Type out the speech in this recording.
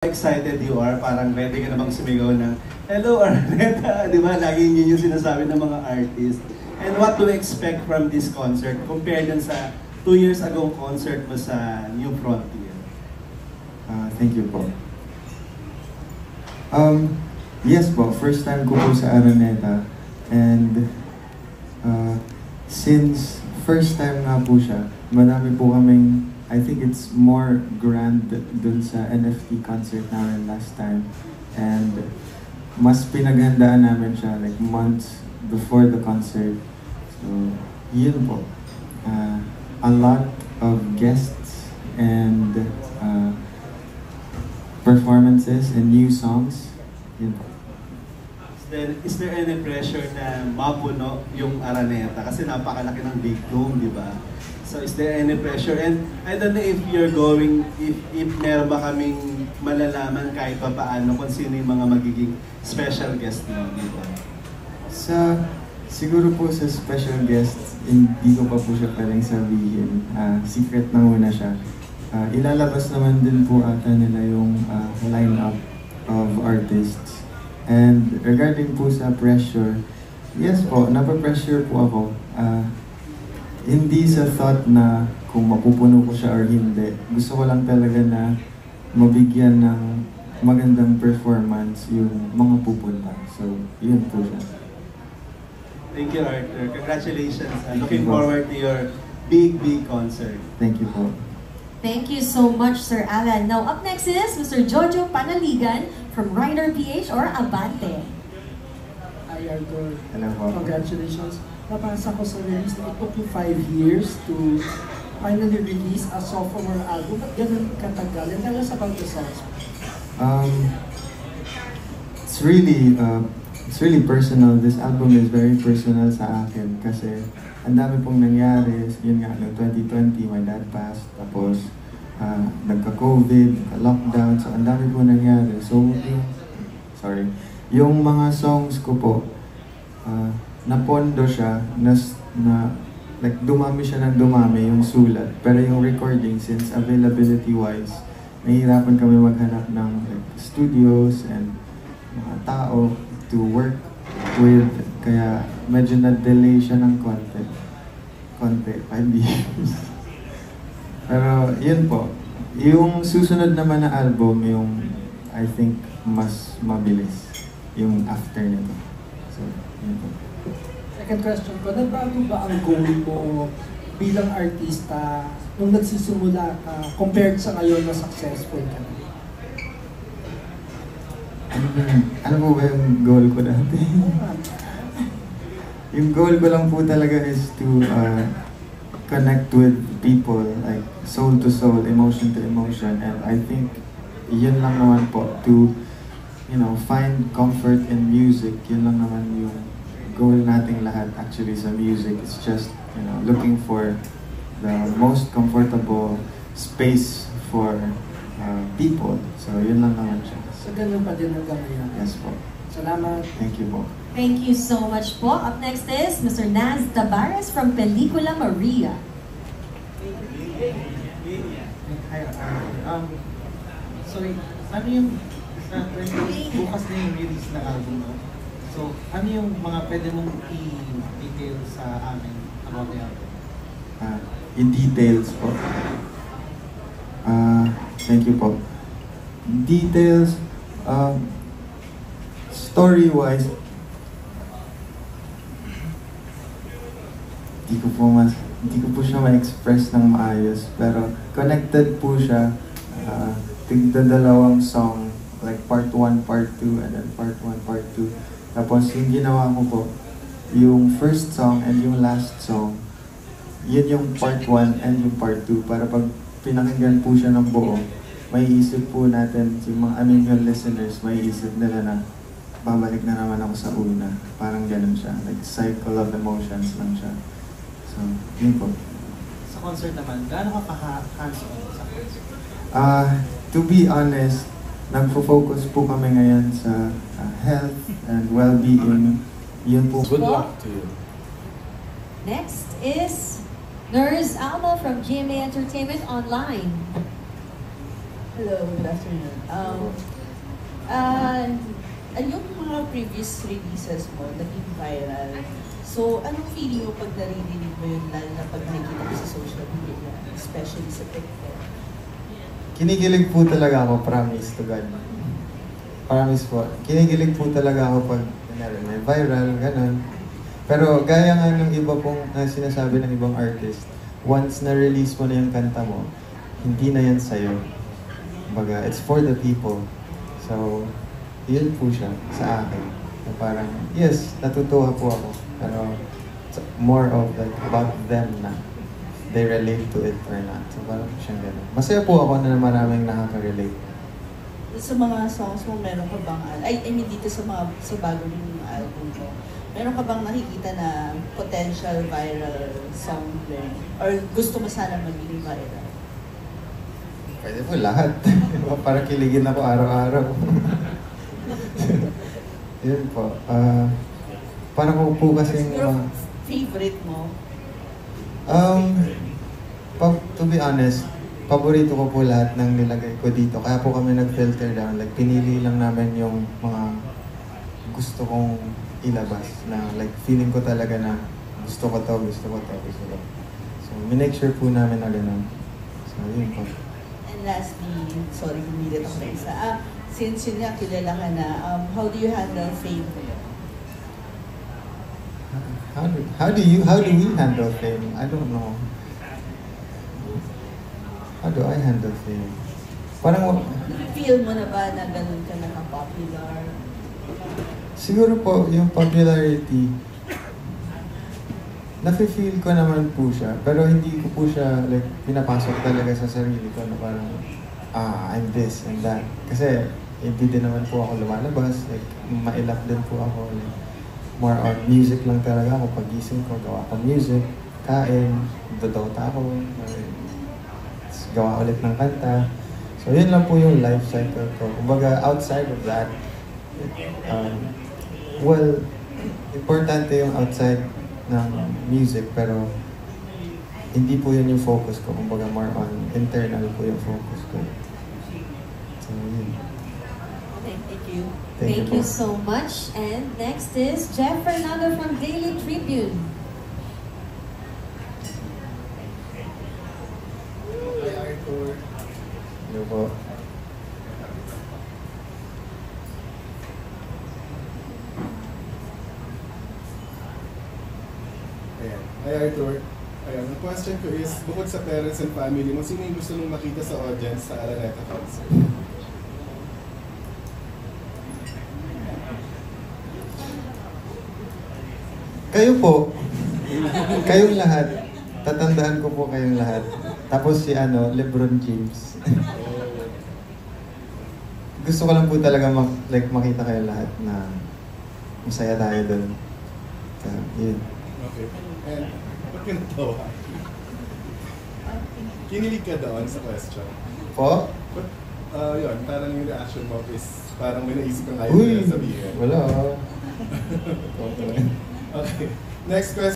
excited you are, parang ready ka na bang sumigaw ng "Hello Araneta," di ba? Lagi yun yung sinasabi ng mga artist. And what to expect from this concert compared dun sa 2 years ago concert mo sa New Frontier? Thank you po. Yes po, first time ko po sa Araneta. And since first time nga po siya, marami po kaming, I think it's more grand dun sa NFT concert namin last time. And mas pinaghandaan namin siya like months before the concert. So, yun po. A lot of guests and performances and new songs. Yun po. Is there any pressure na mapuno yung Araneta? Kasi napakalaki ng big dome, di ba? So is there any pressure? And I don't know if you're going, if meron ba kaming malalaman kahit pa paano kung sino yung mga magiging special guest mo dito? Siguro po sa special guests, hindi ko pa po siya pwedeng sabihin. Secret na muna siya. Ilalabas naman din po ata nila yung lineup of artists. And regarding po sa pressure, yes po, napapressure po ako. Hindi sa thought na kung mapupuno ko siya or hindi. Gusto ko lang talaga na mabigyan ng magandang performance yung mga pupunta. So, yun po siya. Thank you, Arthur. Congratulations. Looking forward to your big concert. Thank you po. Thank you so much, Sir Alan. Now, up next is Mr. Jojo Panaligan from Rider PH or Abante. Hi, Arthur. Hello po. Congratulations. Napasa ko sa release na it took you 5 years to finally release a sophomore album. Ba't ganun katagal? And tell us about the songs. It's really personal. This album is very personal sa akin kasi ang dami pong nangyari. Yun nga, no, 2020, my dad passed. Tapos, nagka-COVID, lockdown. So, ang dami pong nangyari. So, yung mga songs ko po, napondo siya, like dumami siya ng dumami yung sulat. Pero yung recording, since availability-wise, nahihirapan kami maghanap ng like, studios and mga tao to work with. Kaya medyo na-delay siya ng konti, 5 years. Pero yun po, yung susunod naman na album, yung I think mas mabilis, yung after nito. So, yun po. Second question ko, nagbago ba ang goal mo bilang artista nung nagsisimula ka compared sa ngayon na successful ka na? Ano po ba yung goal ko dati? Yung goal ko lang po talaga is to connect with people, like soul to soul, emotion to emotion. And I think yun lang naman po, to find comfort in music. Yun lang naman yung goal nating lahat actually sa music. It's just, looking for the most comfortable space for people. So yun lang naman siya. So ganun pa din hanggang ngayon? Yes po. Salamat. Thank you po. Thank you so much po. Up next is Mr. Naz Tabares from Pelikula Maria. Hi, sorry, ano yung bukas na yung release ng album mo? So, ano yung mga pwede mong i-detail sa amin about the album? In details po. Thank you po. Details, story-wise, hindi ko po siya ma-express ng maayos, pero connected po siya. Tigda-dalawang song, like part 1, part 2, and then part 1, part 2. Tapos yung ginawa ko po, yung first song and yung last song, yun yung part 1 and yung part 2. Para pag pinakinggan po siya ng buo, may isip po natin, yung listeners, may isip nila na babalik na naman ako sa una. Parang ganun siya, like cycle of emotions lang siya. So, yun po. Sa concert naman, gaano ka hands-on sa concert? To be honest, nagfo-focus po kami ngayon sa health and well-being. Yun po. Good luck to you. Next is Nurse Alma from GMA Entertainment Online. Hello, good afternoon. Yung mga previous releases mo, naging viral. So, anong feeling mo pag naririnig mo yun, lalo na pag nakikita mo sa social media, especially sa TikTok? Kinikilig po talaga ako, promise to God. Promise po. Kinikilig po talaga ako pag may viral, ganun. Pero gaya nga ng iba pong sinasabi ng ibang artist, once na-release mo na yung kanta mo, hindi na yan sa'yo. Kumbaga, it's for the people. So, yun po siya sa akin. So, parang, yes, natutuwa po ako. Pero, it's more of like, about them na. They relate to it or not. So, parang siyang gano'n. Masaya po ako na maraming nakaka-relate. Sa mga songs mo, meron ka bang, I mean dito sa bagong album mo, meron ka bang nakikita na potential viral song din? Or gusto mo sana maging viral? Pwede po lahat. Parang kiligin ako araw-araw. Yun po. Parang ko po kasi Siguro favorite mo? To be honest, paborito ko po lahat ng nilagay ko dito. Kaya po kami nag-filter down. Like, pinili lang namin yung mga gusto kong ilabas. Na like, feeling ko talaga na gusto ko to. So, minake sure po namin na ganun. So, yun po. And lastly, sorry, bumilit ako na isa. Since yun nga, kilala ka na, how do you handle fame? How do we handle fame? I don't know. How do I handle fame? Parang Feel mo na ba na ganun ka naka-popular? siguro po yung popularity, nafe-feel ko naman po siya, pero hindi ko po siya like pinapasok talaga sa sarili ko na parang I'm this and that. Kasi hindi din naman po ako lumalabas, like mailap din po ako. Like, more on music lang talaga ako. Pagising ko, gawa ko music, kain, dodota ako, gawa ulit ng kanta. So yun lang po yung life cycle ko. Kumbaga outside of that, well, importante yung outside ng music, pero hindi po yun yung focus ko. Kumbaga more on internal po yung focus ko. So yun. Okay, thank you. Thank you so much. And next is Jeff Fernando from Daily Tribune. Hi, Arthur. Hello po. Ayan. Hi, Arthur. Ayan, ang question ko is, bukod sa parents and family mo, sino yung gusto mong makita sa audience sa Araneta concert? Kayo po. Kayong lahat. Tatandaan ko po kayong lahat. Tapos si LeBron James. Gusto ko lang po talaga makita kayo lahat na masaya tayo doon. So, yun. Okay. And, ba't ka natawa? Kinilig ka doon sa question? Po? But, yun, parang yung reaction mo is parang may naisip kang ayaw Uy! na sabihin. Wala. Okay. Next question.